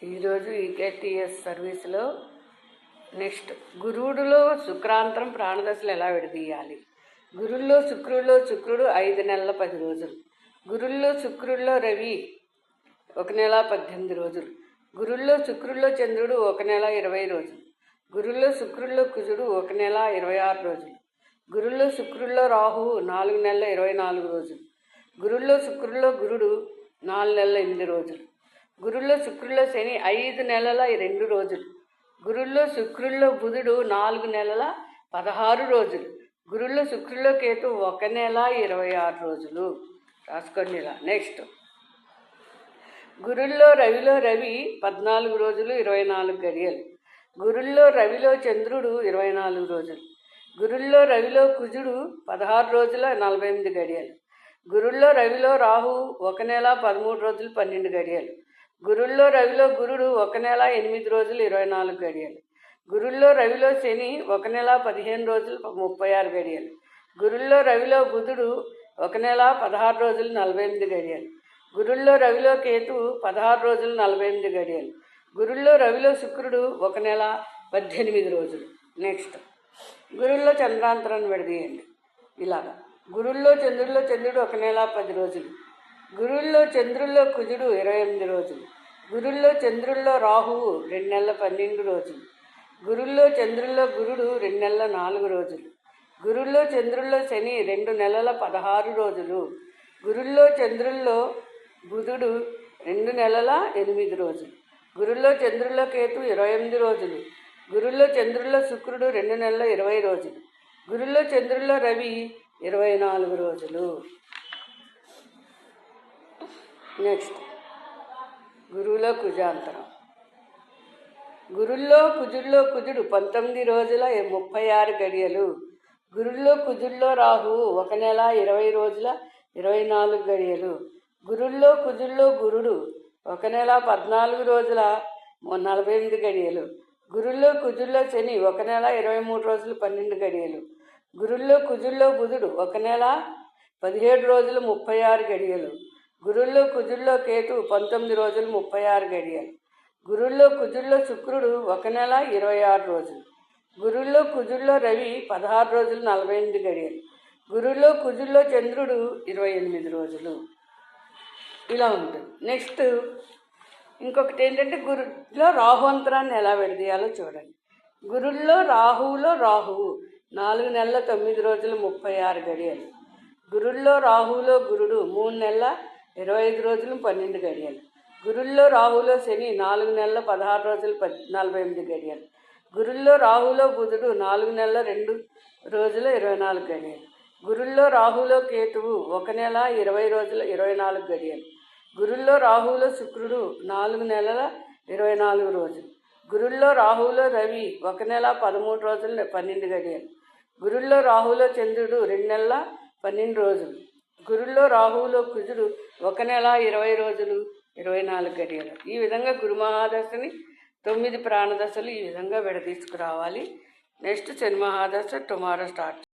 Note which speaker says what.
Speaker 1: ఈరోజు ఈకేటీఎస్ సర్వీస్లో నెక్స్ట్ గురువుడిలో శుక్రాంతరం ప్రాణదశలు ఎలా విడదీయాలి. గురుల్లో శుక్రుడు 5 నెలల 10 రోజులు. గురుల్లో శుక్రుల్లో రవి 1 నెల 18 రోజులు. గురుల్లో శుక్రుల్లో చంద్రుడు 1 నెల 20 రోజులు. గురుల్లో శుక్రుల్లో కుజుడు 1 నెల 26 రోజులు. గురుల్లో శుక్రుల్లో రాహువు 4 నెలల 24 రోజులు. గురుల్లో శుక్రుల్లో గురుడు 4 నెలల 8 రోజులు. గురుల్లో శుక్రుల్లో శని 5 నెలల 2 రోజులు. గురుల్లో శుక్రుల్లో బుధుడు 4 నెలల 16 రోజులు. గురుల్లో శుక్రుల్లో కేతు 1 నెల 26 రోజులు. రాసుకోండి ఇలా. నెక్స్ట్ గురుల్లో రవిలో రవి 14 రోజులు 24 గడియలు. గురుల్లో రవిలో చంద్రుడు 24 రోజులు. గురుల్లో రవిలో కుజుడు 16 రోజుల 48 గడియలు. గురుల్లో రవిలో రాహు 1 నెల 13 రోజులు 12 గడియలు. గురుల్లో రవిలో గురుడు 1 నెల 8 రోజులు 24 గడియలు. గురుల్లో రవిలో శని 1 నెల 15 రోజులు 36 గడియలు. గురుల్లో రవిలో బుధుడు 1 నెల 16 రోజులు 48 గడియలు. గురుల్లో రవిలో కేతు 16 రోజులు 48 గడియలు. గురుల్లో రవిలో శుక్రుడు 1 నెల 18 రోజులు. నెక్స్ట్ గురుల్లో చంద్రాంతరాన్ని విడదీయండి ఇలాగా. గురుల్లో చంద్రుడు 1 నెల 10 రోజులు. గురుల్లో చంద్రుల్లో కుజుడు 28 రోజులు. గురుల్లో చంద్రుల్లో రాహువు 2 నెలల 12 రోజులు. గురుల్లో చంద్రుల్లో గురుడు 2 నెలల 4 రోజులు. గురుల్లో చంద్రుల్లో శని 2 నెలల 16 రోజులు. గురుల్లో చంద్రుల్లో బుధుడు 2 నెలల 8 రోజులు. గురుల్లో చంద్రుల్లో కేతు 28 రోజులు. గురుల్లో చంద్రుల్లో శుక్రుడు 2 నెలల 20 రోజులు. గురుల్లో చంద్రుల్లో రవి 24 రోజులు. నెక్స్ట్ గురువులో కుజాంతరం. గురుల్లో కుజుల్లో కుజుడు 19 రోజుల 36 గడియలు. గురుల్లో కుజుల్లో రాహువు 1 నెల 20 రోజుల 24 గడియలు. గురుల్లో కుజుల్లో గురుడు 1 నెల 14 రోజుల 48 గడియలు. గురుల్లో కుజుల్లో శని 1 నెల 23 రోజులు 12 గడియలు. గురుల్లో కుజుల్లో బుధుడు 1 నెల 17 రోజులు 36 గడియలు. గురుల్లో కుజుల్లో కేతు 19 రోజులు 36 గడియలు. గురుల్లో కుజుల్లో శుక్రుడు 1 నెల 26 రోజులు. గురుల్లో కుజుల్లో రవి 16 రోజులు 48 గడియలు. గురుల్లో కుజుల్లో చంద్రుడు 28 రోజులు. ఇలా ఉంటుంది. నెక్స్ట్ ఇంకొకటి ఏంటంటే గురులో రాహు అంతరాన్ని ఎలా విడదీయాలో చూడండి. గురుల్లో రాహువు 4 నెలల 9 రోజులు 36 గడియలు. గురుల్లో రాహువులో గురుడు 3 నెలల 25 రోజులు 12 గడియలు. గురుల్లో రాహులో శని 4 నెలల 16 రోజులు 48 గడియలు. గురుల్లో రాహులో బుధుడు 4 నెలల 2 రోజుల 24 గడియలు. గురుల్లో రాహులో కేతువు 1 నెల 20 రోజుల 24 గడియలు. గురుల్లో రాహులో శుక్రుడు 4 నెలల 24 రోజులు. గురుల్లో రాహులో రవి 1 నెల 13 రోజుల 12 గడియలు. గురుల్లో రాహులో చంద్రుడు 2 నెలల 12 రోజులు. గురుల్లో రాహువులో కుజుడు 1 నెల 20 రోజులు 24 గడియలు. ఈ విధంగా గురు మహాదశని 9 ప్రాణదశలు ఈ విధంగా విడదీసుకురావాలి. నెక్స్ట్ శని మహాదశ టుమారో స్టార్ట్.